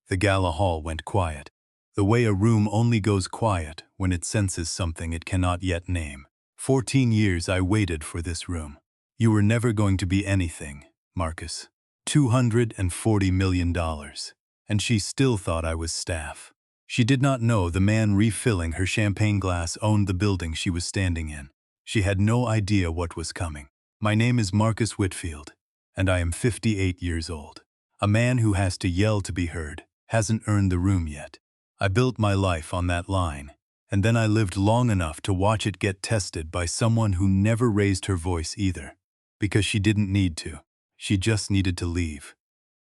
The gala hall went quiet, the way a room only goes quiet when it senses something it cannot yet name. 14 years I waited for this room. You were never going to be anything, Marcus. $240 million. And she still thought I was staff. She did not know the man refilling her champagne glass owned the building she was standing in. She had no idea what was coming. My name is Marcus Whitfield, and I am 58 years old. A man who has to yell to be heard hasn't earned the room yet. I built my life on that line, and then I lived long enough to watch it get tested by someone who never raised her voice either, because she didn't need to. She just needed to leave.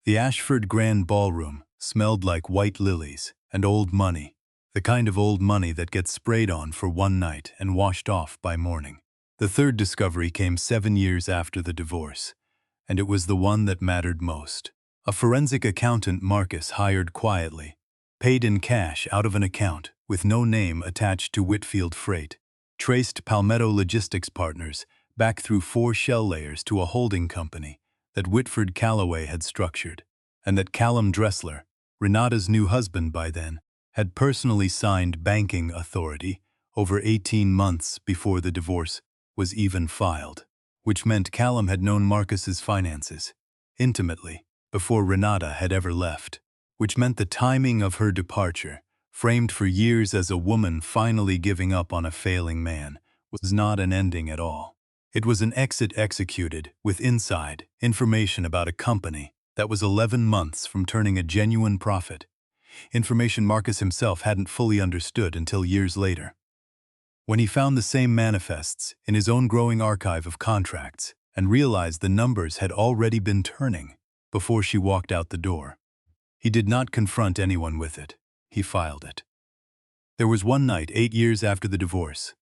The Ashford Grand Ballroom smelled like white lilies and old money, the kind of old money that gets sprayed on for one night and washed off by morning. The third discovery came 7 years after the divorce, and it was the one that mattered most. A forensic accountant Marcus hired quietly, paid in cash out of an account with no name attached to Whitfield Freight, traced Palmetto Logistics Partners back through 4 shell layers to a holding company that Whitford Calloway had structured, and that Callum Dressler, Renata's new husband by then, had personally signed banking authority over 18 months before the divorce was even filed, which meant Callum had known Marcus's finances intimately before Renata had ever left, which meant the timing of her departure, framed for years as a woman finally giving up on a failing man, was not an ending at all. It was an exit executed with inside information about a company that was 11 months from turning a genuine profit, information Marcus himself hadn't fully understood until years later. When he found the same manifests in his own growing archive of contracts and realized the numbers had already been turning before she walked out the door, he did not confront anyone with it. He filed it. There was one night 8 years after the divorce,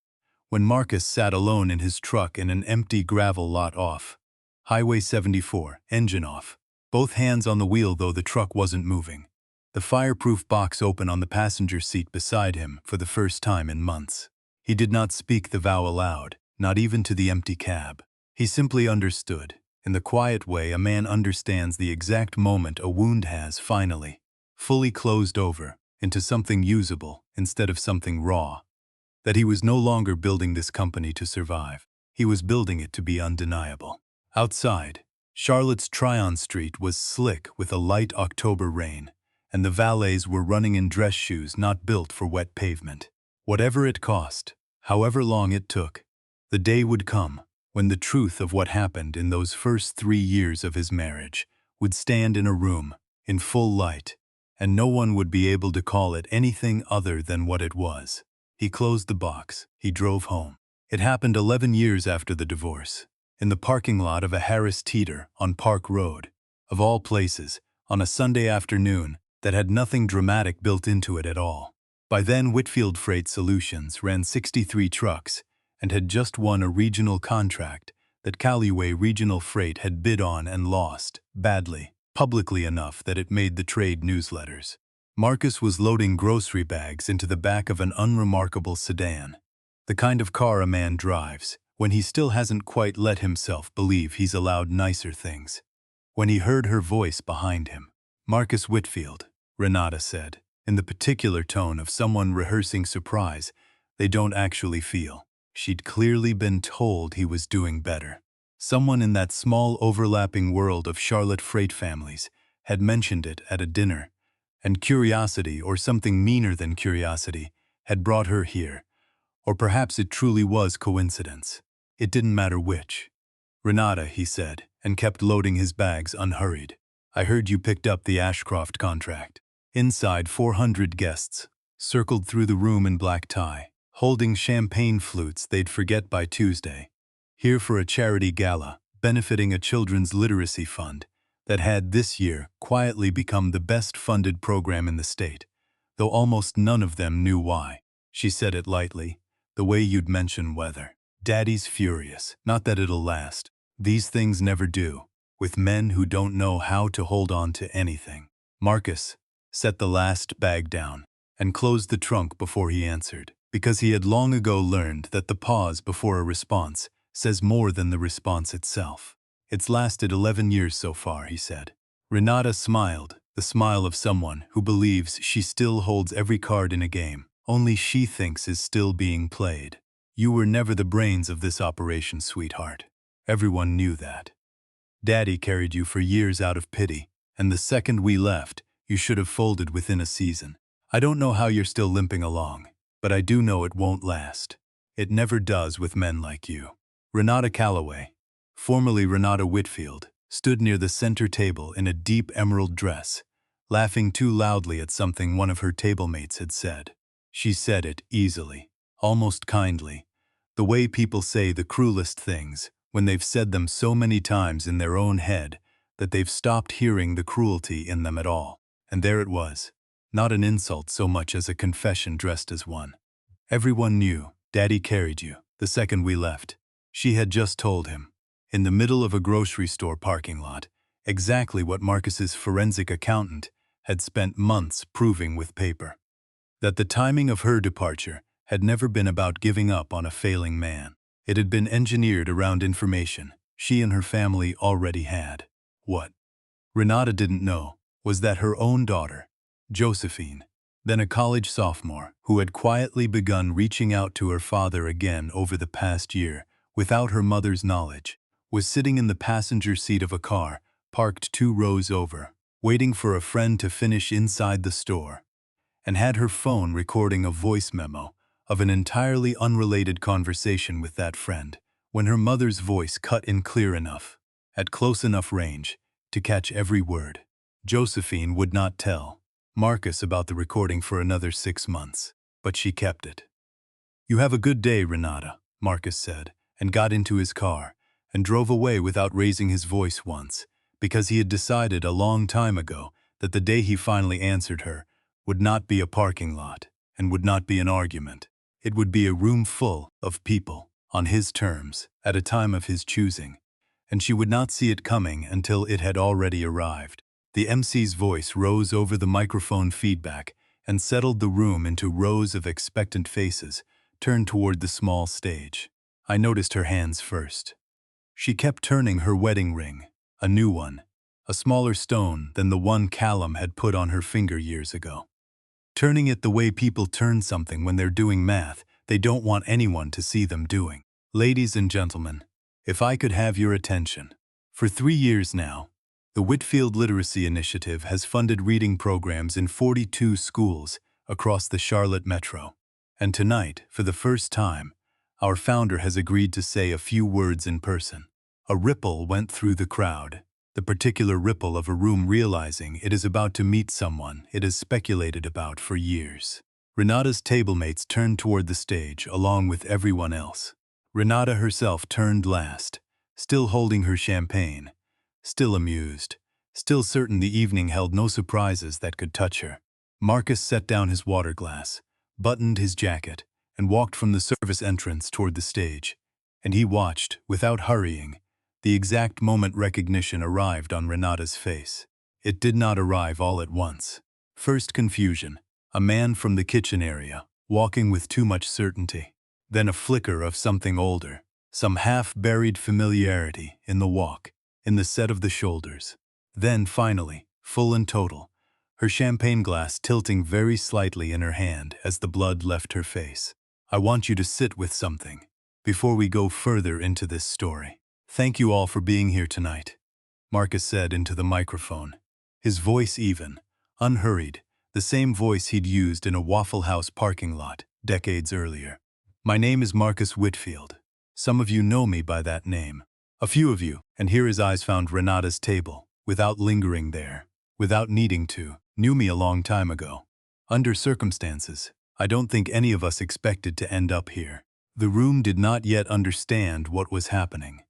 when Marcus sat alone in his truck in an empty gravel lot off Highway 74, engine off, both hands on the wheel though the truck wasn't moving, the fireproof box open on the passenger seat beside him for the first time in months. He did not speak the vow aloud, not even to the empty cab. He simply understood, in the quiet way a man understands the exact moment a wound has finally, fully closed over into something usable instead of something raw, that he was no longer building this company to survive. He was building it to be undeniable. Outside, Charlotte's Tryon Street was slick with a light October rain, and the valets were running in dress shoes not built for wet pavement. Whatever it cost, however long it took, the day would come when the truth of what happened in those first 3 years of his marriage would stand in a room, in full light, and no one would be able to call it anything other than what it was. He closed the box. He drove home. It happened 11 years after the divorce, in the parking lot of a Harris Teeter on Park Road, of all places, on a Sunday afternoon that had nothing dramatic built into it at all. By then, Whitfield Freight Solutions ran 63 trucks and had just won a regional contract that Calloway Regional Freight had bid on and lost, badly, publicly enough that it made the trade newsletters. Marcus was loading grocery bags into the back of an unremarkable sedan, the kind of car a man drives when he still hasn't quite let himself believe he's allowed nicer things. When he heard her voice behind him, "Marcus Whitfield," Renata said, in the particular tone of someone rehearsing surprise they don't actually feel. She'd clearly been told he was doing better. Someone in that small overlapping world of Charlotte freight families had mentioned it at a dinner, and curiosity, or something meaner than curiosity, had brought her here. Or perhaps it truly was coincidence. It didn't matter which. "Renata," he said, and kept loading his bags unhurried. "I heard you picked up the Ashcroft contract." Inside, 400 guests circled through the room in black tie, holding champagne flutes they'd forget by Tuesday, here for a charity gala benefiting a children's literacy fund that had this year quietly become the best-funded program in the state, though almost none of them knew why. She said it lightly, the way you'd mention weather. "Daddy's furious. Not that it'll last. These things never do, with men who don't know how to hold on to anything." Marcus set the last bag down and closed the trunk before he answered, because he had long ago learned that the pause before a response says more than the response itself. "It's lasted 11 years so far," he said. Renata smiled, The smile of someone who believes she still holds every card in a game only she thinks is still being played. You were never the brains of this operation, sweetheart. Everyone knew that. Daddy carried you for years out of pity, and the second we left, you should have folded within a season. I don't know how you're still limping along, but I do know it won't last. It never does with men like you. Renata Calloway, formerly Renata Whitfield, stood near the center table in a deep emerald dress, laughing too loudly at something one of her tablemates had said. She said it easily, almost kindly, the way people say the cruelest things when they've said them so many times in their own head that they've stopped hearing the cruelty in them at all. And there it was, not an insult so much as a confession dressed as one. Everyone knew Daddy carried you the second we left. She had just told him, in the middle of a grocery store parking lot, exactly what Marcus's forensic accountant had spent months proving with paper. That the timing of her departure had never been about giving up on a failing man. It had been engineered around information she and her family already had. What Renata didn't know was that her own daughter, Josephine, then a college sophomore who had quietly begun reaching out to her father again over the past year without her mother's knowledge, was sitting in the passenger seat of a car parked 2 rows over, waiting for a friend to finish inside the store, and had her phone recording a voice memo of an entirely unrelated conversation with that friend when her mother's voice cut in clear enough, at close enough range, to catch every word. Josephine would not tell Marcus about the recording for another 6 months, but she kept it. "You have a good day, Renata," Marcus said, and got into his car and drove away without raising his voice once, because he had decided a long time ago that the day he finally answered her would not be a parking lot and would not be an argument. It would be a room full of people, on his terms, at a time of his choosing, and she would not see it coming until it had already arrived. The MC's voice rose over the microphone feedback and settled the room into rows of expectant faces turned toward the small stage. I noticed her hands first. She kept turning her wedding ring, a new one, a smaller stone than the one Callum had put on her finger years ago. Turning it the way people turn something when they're doing math they don't want anyone to see them doing. "Ladies and gentlemen, if I could have your attention. For 3 years now, the Whitfield Literacy Initiative has funded reading programs in 42 schools across the Charlotte metro. And tonight, for the first time, our founder has agreed to say a few words in person." A ripple went through the crowd, the particular ripple of a room realizing it is about to meet someone it has speculated about for years. Renata's tablemates turned toward the stage along with everyone else. Renata herself turned last, still holding her champagne, still amused, still certain the evening held no surprises that could touch her. Marcus set down his water glass, buttoned his jacket, and walked from the service entrance toward the stage, and he watched, without hurrying, the exact moment recognition arrived on Renata's face. It did not arrive all at once. First confusion, a man from the kitchen area, walking with too much certainty. Then a flicker of something older, some half-buried familiarity in the walk, in the set of the shoulders. Then, finally, full and total, her champagne glass tilting very slightly in her hand as the blood left her face. "I want you to sit with something before we go further into this story. Thank you all for being here tonight," Marcus said into the microphone, his voice even, unhurried, the same voice he'd used in a Waffle House parking lot decades earlier. "My name is Marcus Whitfield. Some of you know me by that name. A few of you," and here his eyes found Renata's table, without lingering there, without needing to, "knew me a long time ago. Under circumstances I don't think any of us expected to end up here." The room did not yet understand what was happening,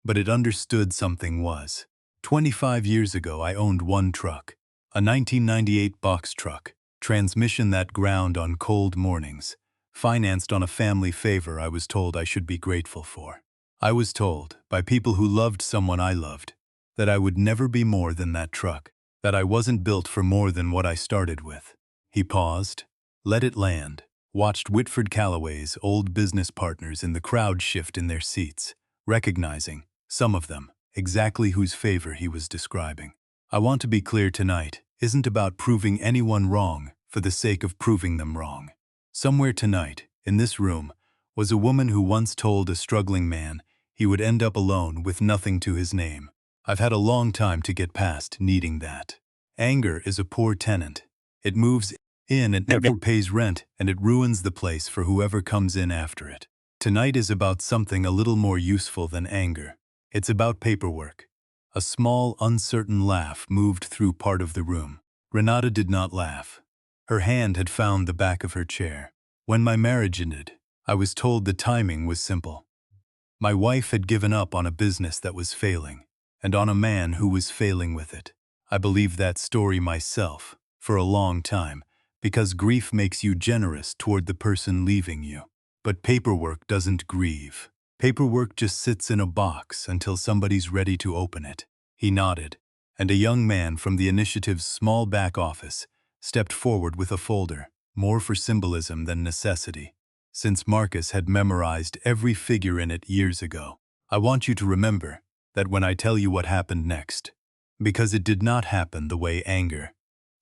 but it understood something was. 25 years ago I owned one truck, a 1998 box truck, transmission that ground on cold mornings, financed on a family favor I was told I should be grateful for. I was told, by people who loved someone I loved, that I would never be more than that truck, that I wasn't built for more than what I started with. He paused, let it land, watched Whitford Calloway's old business partners in the crowd shift in their seats, recognizing, some of them, exactly whose favor he was describing. "I want to be clear tonight," isn't about proving anyone wrong for the sake of proving them wrong. Somewhere tonight, in this room, was a woman who once told a struggling man he would end up alone with nothing to his name. I've had a long time to get past needing that. Anger is a poor tenant. It moves in and never pays rent, and it ruins the place for whoever comes in after it. Tonight is about something a little more useful than anger. It's about paperwork. A small, uncertain laugh moved through part of the room. Renata did not laugh. Her hand had found the back of her chair. When my marriage ended, I was told the timing was simple. My wife had given up on a business that was failing, and on a man who was failing with it. I believed that story myself, for a long time, because grief makes you generous toward the person leaving you. But paperwork doesn't grieve. Paperwork just sits in a box until somebody's ready to open it. He nodded, and a young man from the initiative's small back office stepped forward with a folder, more for symbolism than necessity, since Marcus had memorized every figure in it years ago. I want you to remember that when I tell you what happened next, because it did not happen the way anger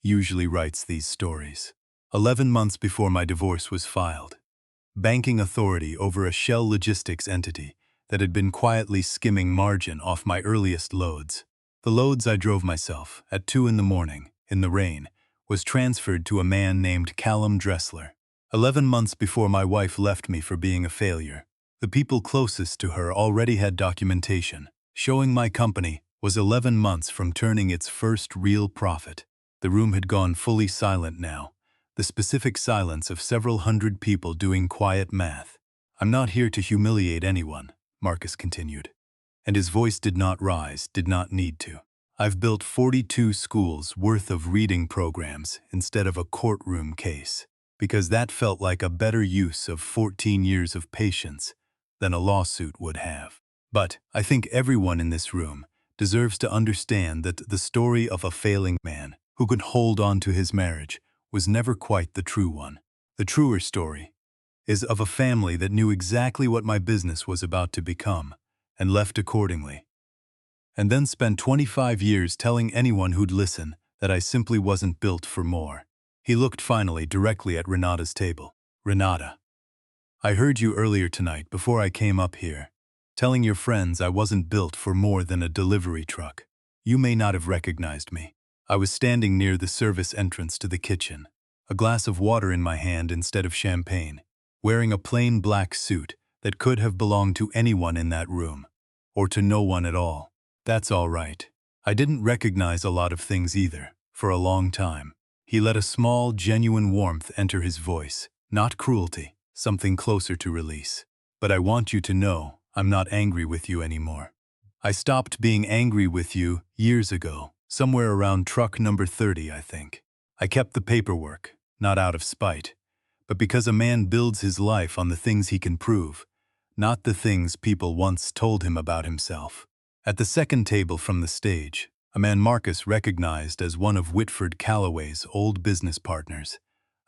usually writes these stories. 11 months before my divorce was filed, banking authority over a shell logistics entity that had been quietly skimming margin off my earliest loads. The loads I drove myself at 2 in the morning, in the rain, was transferred to a man named Callum Dressler. 11 months before my wife left me for being a failure, the people closest to her already had documentation showing my company was 11 months from turning its first real profit. The room had gone fully silent now, the specific silence of several hundred people doing quiet math. I'm not here to humiliate anyone, Marcus continued. And his voice did not rise, did not need to. I've built 42 schools worth of reading programs instead of a courtroom case, because that felt like a better use of 14 years of patience than a lawsuit would have. But I think everyone in this room deserves to understand that the story of a failing man who could hold on to his marriage was never quite the true one. The truer story is of a family that knew exactly what my business was about to become and left accordingly, and then spent 25 years telling anyone who'd listen that I simply wasn't built for more. He looked finally directly at Renata's table. Renata, I heard you earlier tonight before I came up here, telling your friends I wasn't built for more than a delivery truck. You may not have recognized me. I was standing near the service entrance to the kitchen, a glass of water in my hand instead of champagne, wearing a plain black suit that could have belonged to anyone in that room, or to no one at all. That's all right. I didn't recognize a lot of things either, for a long time. He let a small, genuine warmth enter his voice, not cruelty, something closer to release. But I want you to know I'm not angry with you anymore. I stopped being angry with you years ago, somewhere around truck number 30, I think. I kept the paperwork, not out of spite, but because a man builds his life on the things he can prove, not the things people once told him about himself. At the second table from the stage, a man Marcus recognized as one of Whitford Calloway's old business partners,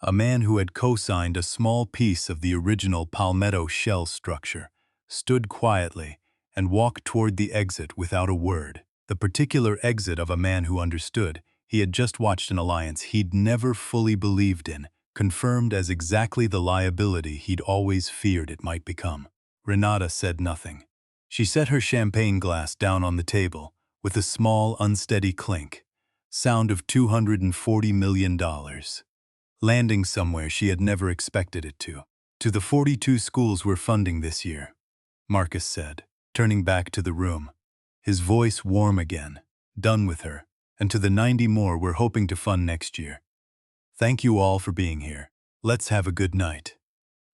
a man who had co-signed a small piece of the original Palmetto shell structure, stood quietly and walked toward the exit without a word. The particular exit of a man who understood he had just watched an alliance he'd never fully believed in, confirmed as exactly the liability he'd always feared it might become. Renata said nothing. She set her champagne glass down on the table with a small, unsteady clink, sound of $240 million, landing somewhere she had never expected it to. To the 42 schools we're funding this year, Marcus said, turning back to the room, his voice warm again, done with her, and to the 90 more we're hoping to fund next year. Thank you all for being here. Let's have a good night.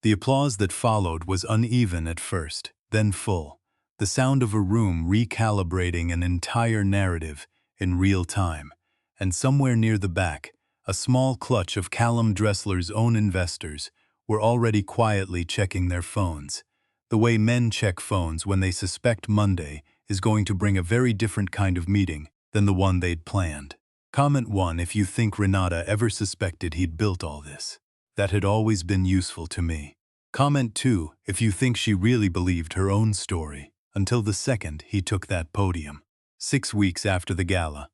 The applause that followed was uneven at first, then full, the sound of a room recalibrating an entire narrative in real time, and somewhere near the back, a small clutch of Callum Dressler's own investors were already quietly checking their phones, the way men check phones when they suspect Monday is going to bring a very different kind of meeting than the one they'd planned. Comment 1 if you think Renata ever suspected he'd built all this. That had always been useful to me. Comment 2 if you think she really believed her own story, until the second he took that podium. 6 weeks after the gala,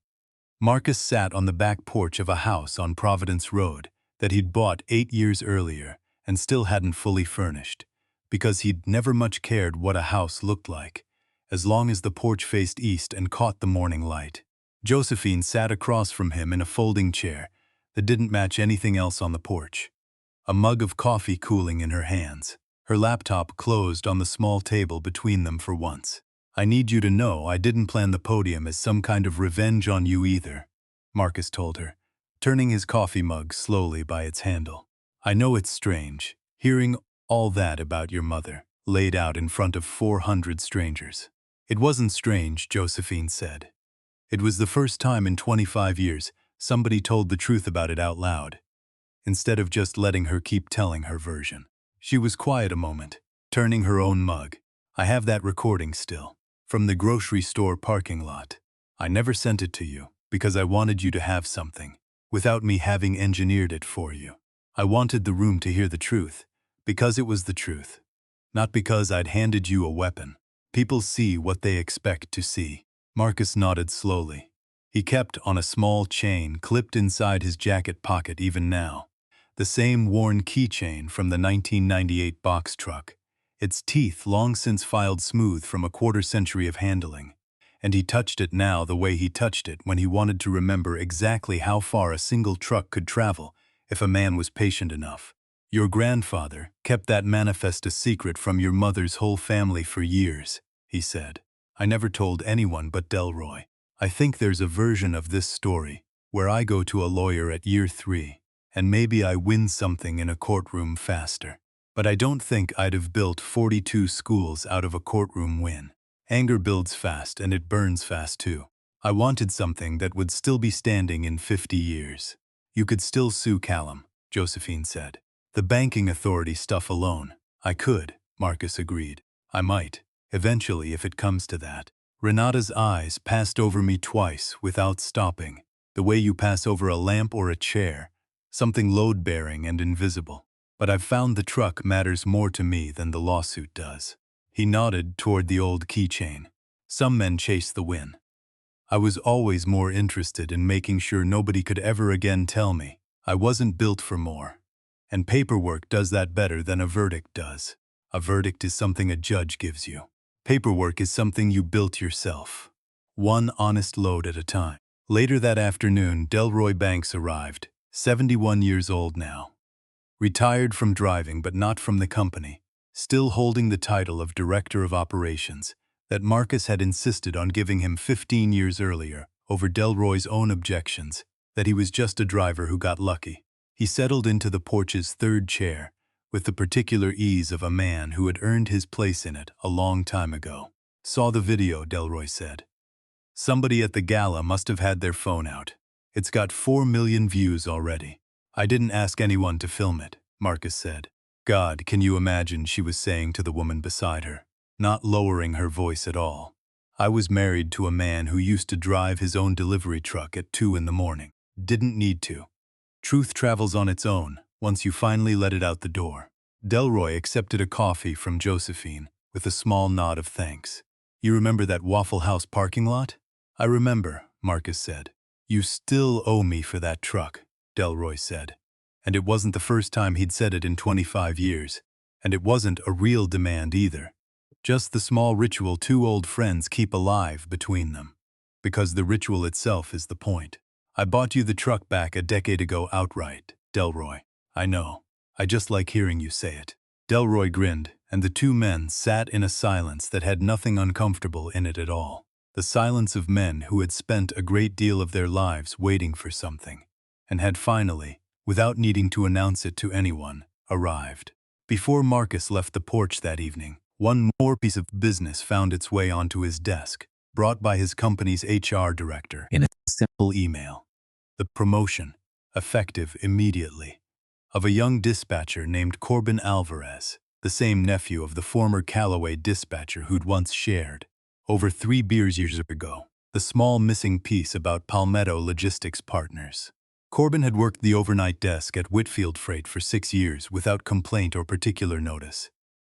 Marcus sat on the back porch of a house on Providence Road that he'd bought 8 years earlier and still hadn't fully furnished, because he'd never much cared what a house looked like, as long as the porch faced east and caught the morning light. Josephine sat across from him in a folding chair that didn't match anything else on the porch, a mug of coffee cooling in her hands, her laptop closed on the small table between them for once. "I need you to know I didn't plan the podium as some kind of revenge on you either," Marcus told her, turning his coffee mug slowly by its handle. "I know it's strange, hearing all that about your mother, laid out in front of 400 strangers." "It wasn't strange," Josephine said. "It was the first time in 25 years somebody told the truth about it out loud, instead of just letting her keep telling her version." She was quiet a moment, turning her own mug. "I have that recording still, from the grocery store parking lot. I never sent it to you, because I wanted you to have something, without me having engineered it for you. I wanted the room to hear the truth, because it was the truth, not because I'd handed you a weapon. People see what they expect to see." Marcus nodded slowly. He kept on a small chain clipped inside his jacket pocket even now, the same worn keychain from the 1998 box truck, its teeth long since filed smooth from a quarter-century of handling, and he touched it now the way he touched it when he wanted to remember exactly how far a single truck could travel if a man was patient enough. "Your grandfather kept that manifest a secret from your mother's whole family for years," he said. "I never told anyone but Delroy. I think there's a version of this story where I go to a lawyer at year 3, and maybe I win something in a courtroom faster. But I don't think I'd have built 42 schools out of a courtroom win. Anger builds fast and it burns fast too. I wanted something that would still be standing in 50 years. You could still sue Callum," Josephine said. "The banking authority stuff alone. I could," Marcus agreed. "I might, eventually if it comes to that." Renata's eyes passed over me twice without stopping, the way you pass over a lamp or a chair, something load-bearing and invisible. "But I've found the truck matters more to me than the lawsuit does." He nodded toward the old keychain. "Some men chase the win. I was always more interested in making sure nobody could ever again tell me I wasn't built for more. And paperwork does that better than a verdict does. A verdict is something a judge gives you. Paperwork is something you built yourself, one honest load at a time." Later that afternoon, Delroy Banks arrived, 71 years old now. Retired from driving but not from the company, still holding the title of Director of Operations that Marcus had insisted on giving him 15 years earlier over Delroy's own objections that he was just a driver who got lucky. He settled into the porch's third chair with the particular ease of a man who had earned his place in it a long time ago. "Saw the video," Delroy said. "Somebody at the Gala must have had their phone out. It's got 4 million views already." "I didn't ask anyone to film it," Marcus said. "God, can you imagine," she was saying to the woman beside her, not lowering her voice at all. "I was married to a man who used to drive his own delivery truck at 2 in the morning. Didn't need to. Truth travels on its own once you finally let it out the door." Delroy accepted a coffee from Josephine with a small nod of thanks. "You remember that Waffle House parking lot?" "I remember," Marcus said. "You still owe me for that truck," Delroy said. And it wasn't the first time he'd said it in 25 years, and it wasn't a real demand either. Just the small ritual two old friends keep alive between them. Because the ritual itself is the point. "I bought you the truck back a decade ago outright, Delroy. I know. I just like hearing you say it." Delroy grinned, and the two men sat in a silence that had nothing uncomfortable in it at all. The silence of men who had spent a great deal of their lives waiting for something, and had finally, without needing to announce it to anyone, arrived. Before Marcus left the porch that evening, one more piece of business found its way onto his desk, brought by his company's HR director in a simple email. The promotion, effective immediately, of a young dispatcher named Corbin Alvarez, the same nephew of the former Callaway dispatcher who'd once shared, over 3 beers years ago, the small missing piece about Palmetto Logistics Partners. Corbin had worked the overnight desk at Whitfield Freight for 6 years without complaint or particular notice,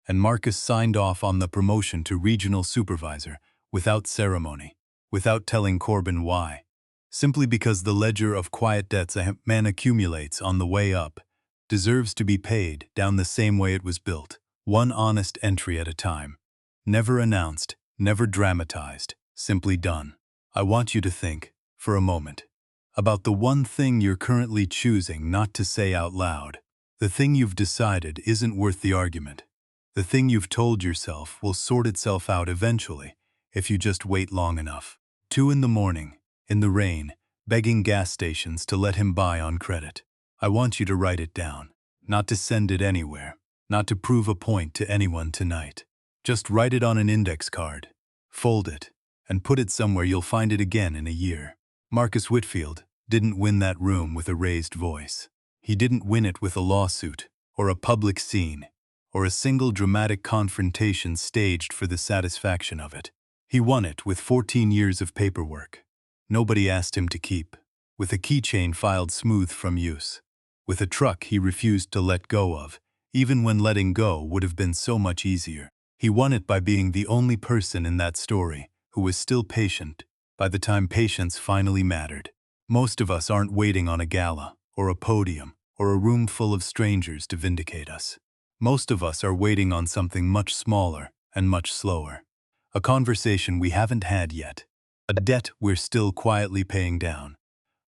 and Marcus signed off on the promotion to regional supervisor without ceremony, without telling Corbin why. simply because the ledger of quiet debts a man accumulates on the way up deserves to be paid down the same way it was built, one honest entry at a time. Never announced, never dramatized, simply done. I want you to think, for a moment, about the one thing you're currently choosing not to say out loud. The thing you've decided isn't worth the argument. The thing you've told yourself will sort itself out eventually if you just wait long enough. 2 in the morning, in the rain, begging gas stations to let him buy on credit. I want you to write it down, not to send it anywhere, not to prove a point to anyone tonight. Just write it on an index card, fold it, and put it somewhere you'll find it again in a year. Marcus Whitfield didn't win that room with a raised voice. He didn't win it with a lawsuit, or a public scene, or a single dramatic confrontation staged for the satisfaction of it. He won it with 14 years of paperwork. Nobody asked him to keep, with a keychain filed smooth from use, with a truck he refused to let go of, even when letting go would have been so much easier. He won it by being the only person in that story who was still patient by the time patience finally mattered. Most of us aren't waiting on a gala, or a podium, or a room full of strangers to vindicate us. Most of us are waiting on something much smaller and much slower. A conversation we haven't had yet. A debt we're still quietly paying down.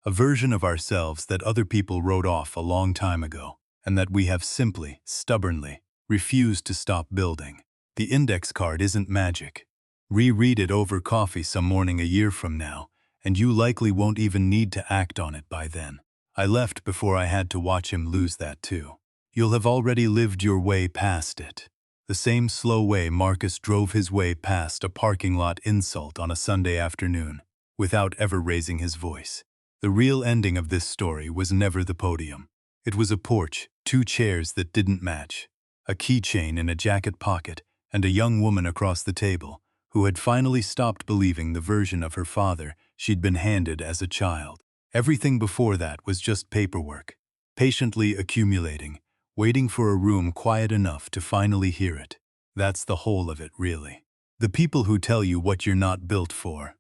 A version of ourselves that other people wrote off a long time ago, and that we have simply, stubbornly, refused to stop building. The index card isn't magic. Reread it over coffee some morning a year from now, and you likely won't even need to act on it by then. I left before I had to watch him lose that too. You'll have already lived your way past it. The same slow way Marcus drove his way past a parking lot insult on a Sunday afternoon, without ever raising his voice. The real ending of this story was never the podium. It was a porch, 2 chairs that didn't match, a keychain in a jacket pocket, and a young woman across the table who had finally stopped believing the version of her father she'd been handed as a child. Everything before that was just paperwork, patiently accumulating, waiting for a room quiet enough to finally hear it. That's the whole of it, really. The people who tell you what you're not built for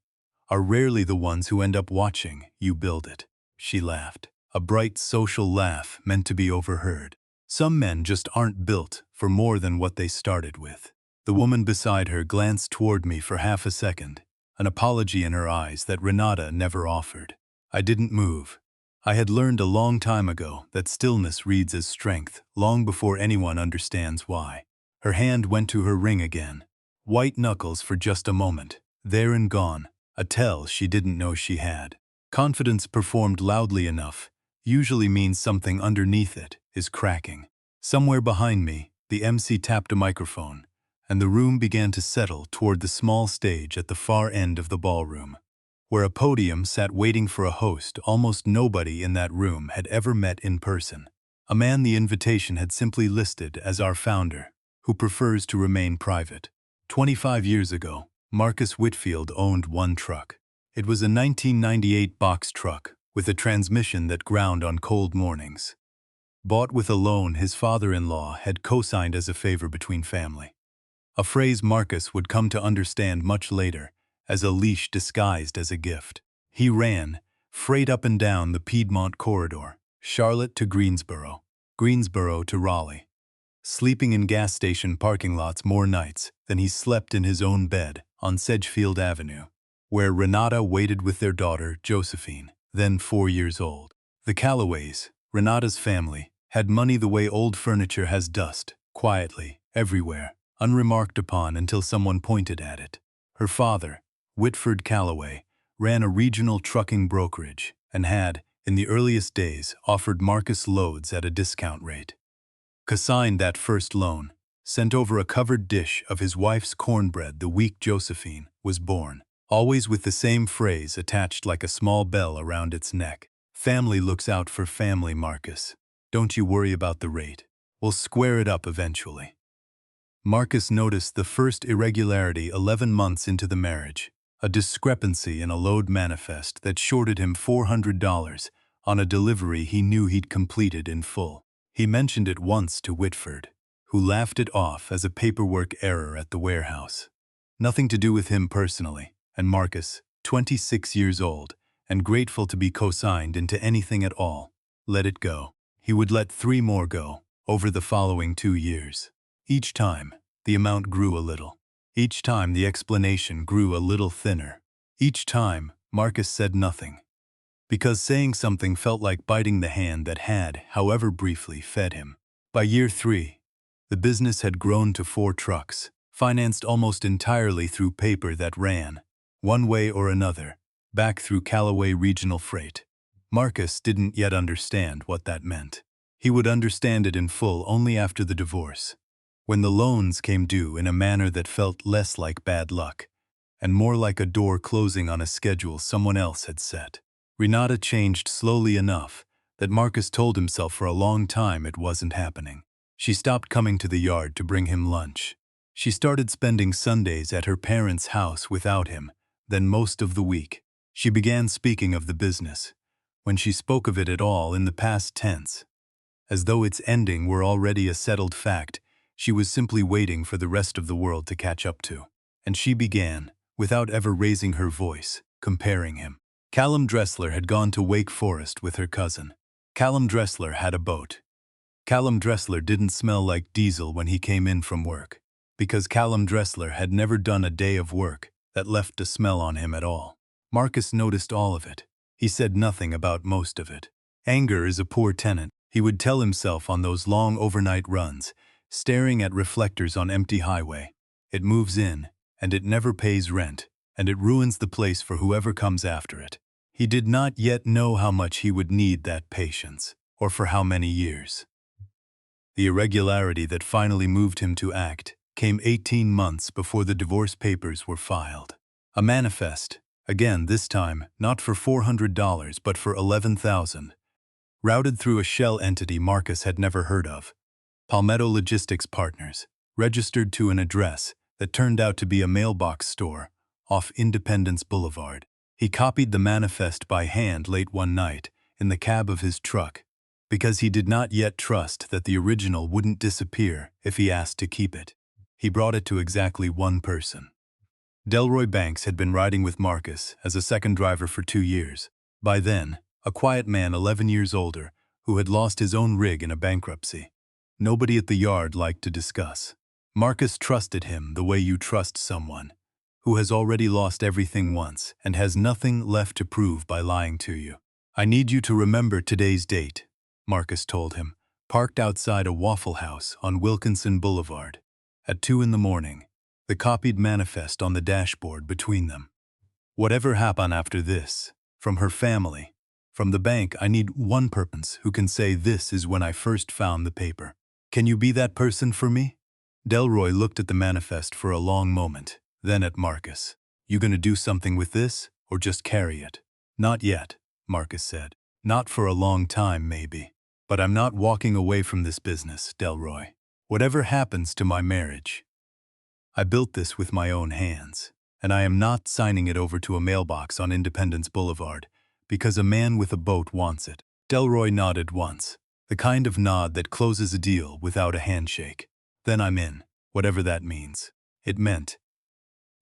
are rarely the ones who end up watching you build it. She laughed, a bright social laugh meant to be overheard. Some men just aren't built for more than what they started with. The woman beside her glanced toward me for half a second, an apology in her eyes that Renata never offered. I didn't move. I had learned a long time ago that stillness reads as strength, long before anyone understands why. Her hand went to her ring again. White knuckles for just a moment, there and gone, a tell she didn't know she had. Confidence performed loudly enough usually means something underneath it is cracking. Somewhere behind me, the MC tapped a microphone, and the room began to settle toward the small stage at the far end of the ballroom. Where a podium sat waiting for a host almost nobody in that room had ever met in person. A man the invitation had simply listed as our founder, who prefers to remain private. 25 years ago, Marcus Whitfield owned one truck. It was a 1998 box truck with a transmission that ground on cold mornings. Bought with a loan his father-in-law had co-signed as a favor between family. A phrase Marcus would come to understand much later as a leash disguised as a gift. He ran, freight up and down the Piedmont corridor, Charlotte to Greensboro, Greensboro to Raleigh, sleeping in gas station parking lots more nights than he slept in his own bed on Sedgefield Avenue, where Renata waited with their daughter, Josephine, then 4 years old. The Callaways, Renata's family, had money the way old furniture has dust, quietly, everywhere, unremarked upon until someone pointed at it. Her father, Whitford Callaway, ran a regional trucking brokerage and had, in the earliest days, offered Marcus loads at a discount rate. Co-signed that first loan, sent over a covered dish of his wife's cornbread the week Josephine was born, always with the same phrase attached like a small bell around its neck. Family looks out for family, Marcus. Don't you worry about the rate. We'll square it up eventually. Marcus noticed the first irregularity 11 months into the marriage, a discrepancy in a load manifest that shorted him $400 on a delivery he knew he'd completed in full. He mentioned it once to Whitford, who laughed it off as a paperwork error at the warehouse. Nothing to do with him personally, and Marcus, 26 years old, and grateful to be co-signed into anything at all. Let it go. He would let 3 more go, over the following 2 years. Each time, the amount grew a little. Each time the explanation grew a little thinner. Each time, Marcus said nothing. Because saying something felt like biting the hand that had, however briefly, fed him. By year 3, the business had grown to 4 trucks, financed almost entirely through paper that ran, one way or another, back through Callaway Regional Freight. Marcus didn't yet understand what that meant. He would understand it in full only after the divorce, when the loans came due in a manner that felt less like bad luck, and more like a door closing on a schedule someone else had set. Renata changed slowly enough that Marcus told himself for a long time it wasn't happening. She stopped coming to the yard to bring him lunch. She started spending Sundays at her parents' house without him, then most of the week. She began speaking of the business, when she spoke of it at all, in the past tense. As though its ending were already a settled fact, she was simply waiting for the rest of the world to catch up to. And she began, without ever raising her voice, comparing him. Callum Dressler had gone to Wake Forest with her cousin. Callum Dressler had a boat. Callum Dressler didn't smell like diesel when he came in from work, because Callum Dressler had never done a day of work that left a smell on him at all. Marcus noticed all of it. He said nothing about most of it. Anger is a poor tenant, he would tell himself on those long overnight runs, staring at reflectors on empty highway. It moves in, and it never pays rent, and it ruins the place for whoever comes after it. He did not yet know how much he would need that patience, or for how many years. The irregularity that finally moved him to act came 18 months before the divorce papers were filed. A manifest, again this time not for $400 but for $11,000, routed through a shell entity Marcus had never heard of. Palmetto Logistics Partners, registered to an address that turned out to be a mailbox store off Independence Boulevard. He copied the manifest by hand late one night in the cab of his truck, because he did not yet trust that the original wouldn't disappear if he asked to keep it. He brought it to exactly one person. Delroy Banks had been riding with Marcus as a second driver for 2 years. By then, a quiet man 11 years older who had lost his own rig in a bankruptcy. Nobody at the yard liked to discuss. Marcus trusted him the way you trust someone who has already lost everything once and has nothing left to prove by lying to you. I need you to remember today's date, Marcus told him, parked outside a Waffle House on Wilkinson Boulevard. At 2 in the morning, the copied manifest on the dashboard between them. Whatever happened after this, from her family, from the bank, I need one person who can say this is when I first found the paper. Can you be that person for me? Delroy looked at the manifest for a long moment, then at Marcus. You gonna do something with this, or just carry it? Not yet, Marcus said. Not for a long time, maybe. But I'm not walking away from this business, Delroy. Whatever happens to my marriage. I built this with my own hands, and I am not signing it over to a mailbox on Independence Boulevard because a man with a boat wants it. Delroy nodded once, the kind of nod that closes a deal without a handshake. Then I'm in, whatever that means. It meant,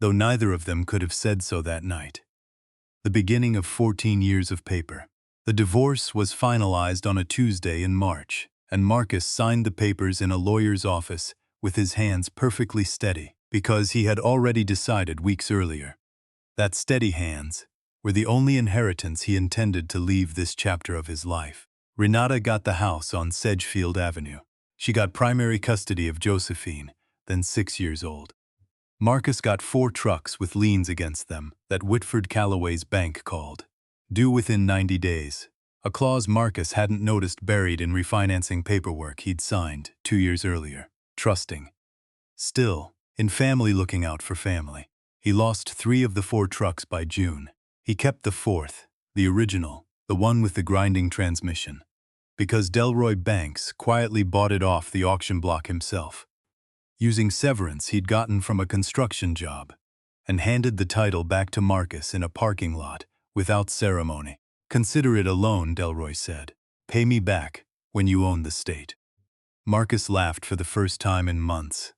though neither of them could have said so that night, the beginning of 14 years of paper. The divorce was finalized on a Tuesday in March, and Marcus signed the papers in a lawyer's office with his hands perfectly steady, because he had already decided weeks earlier that steady hands were the only inheritance he intended to leave this chapter of his life. Renata got the house on Sedgefield Avenue. She got primary custody of Josephine, then 6 years old. Marcus got 4 trucks with liens against them that Whitford Callaway's bank called due within 90 days, a clause Marcus hadn't noticed buried in refinancing paperwork he'd signed 2 years earlier. Trusting. Still, in family looking out for family. He lost 3 of the 4 trucks by June. He kept the 4th, the original, the one with the grinding transmission, because Delroy Banks quietly bought it off the auction block himself, using severance he'd gotten from a construction job, and handed the title back to Marcus in a parking lot without ceremony. Consider it a loan, Delroy said. Pay me back when you own the state. Marcus laughed for the first time in months.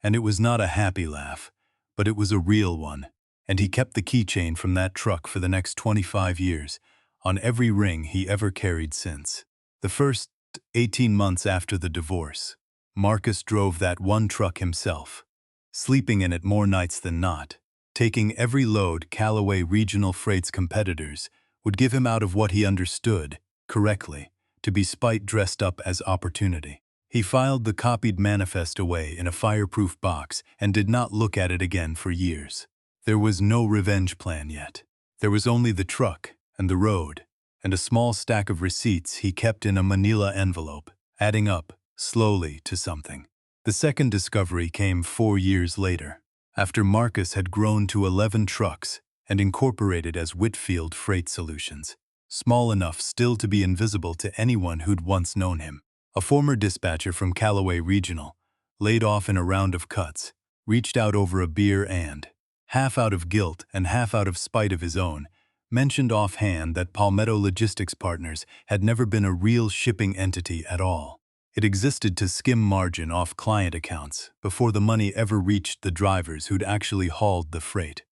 And it was not a happy laugh, but it was a real one. And he kept the keychain from that truck for the next 25 years, on every ring he ever carried since. The first 18 months after the divorce, Marcus drove that one truck himself, sleeping in it more nights than not, taking every load Callaway Regional Freight's competitors would give him out of what he understood, correctly, to be spite dressed up as opportunity. He filed the copied manifest away in a fireproof box and did not look at it again for years. There was no revenge plan yet. There was only the truck and the road, and a small stack of receipts he kept in a manila envelope, adding up, slowly, to something. The second discovery came 4 years later, after Marcus had grown to 11 trucks and incorporated as Whitfield Freight Solutions, small enough still to be invisible to anyone who'd once known him. A former dispatcher from Callaway Regional, laid off in a round of cuts, reached out over a beer and, half out of guilt and half out of spite of his own, mentioned offhand that Palmetto Logistics Partners had never been a real shipping entity at all. It existed to skim margin off client accounts before the money ever reached the drivers who'd actually hauled the freight.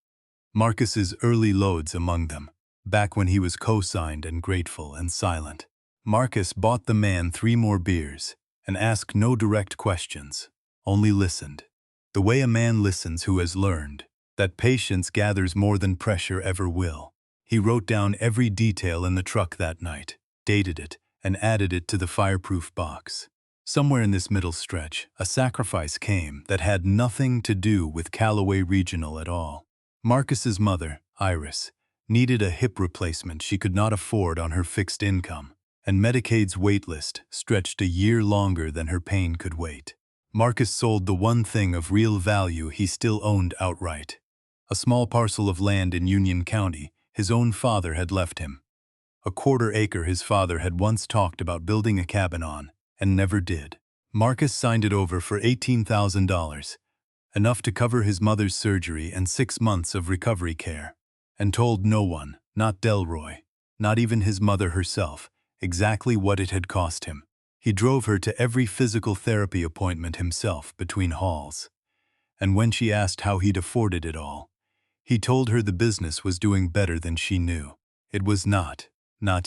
Marcus's early loads among them, back when he was co-signed and grateful and silent. Marcus bought the man 3 more beers and asked no direct questions, only listened. The way a man listens who has learned that patience gathers more than pressure ever will. He wrote down every detail in the truck that night, dated it, and added it to the fireproof box. Somewhere in this middle stretch, a sacrifice came that had nothing to do with Callaway Regional at all. Marcus's mother, Iris, needed a hip replacement she could not afford on her fixed income, and Medicaid's waitlist stretched a year longer than her pain could wait. Marcus sold the one thing of real value he still owned outright, a small parcel of land in Union County his own father had left him. A 1/4 acre his father had once talked about building a cabin on, and never did. Marcus signed it over for $18,000, enough to cover his mother's surgery and 6 months of recovery care, and told no one, not Delroy, not even his mother herself, exactly what it had cost him. He drove her to every physical therapy appointment himself between hauls. And when she asked how he'd afforded it all, he told her the business was doing better than she knew. It was not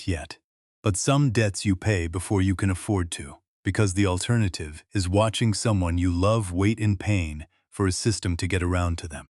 yet. But some debts you pay before you can afford to, because the alternative is watching someone you love wait in pain for a system to get around to them.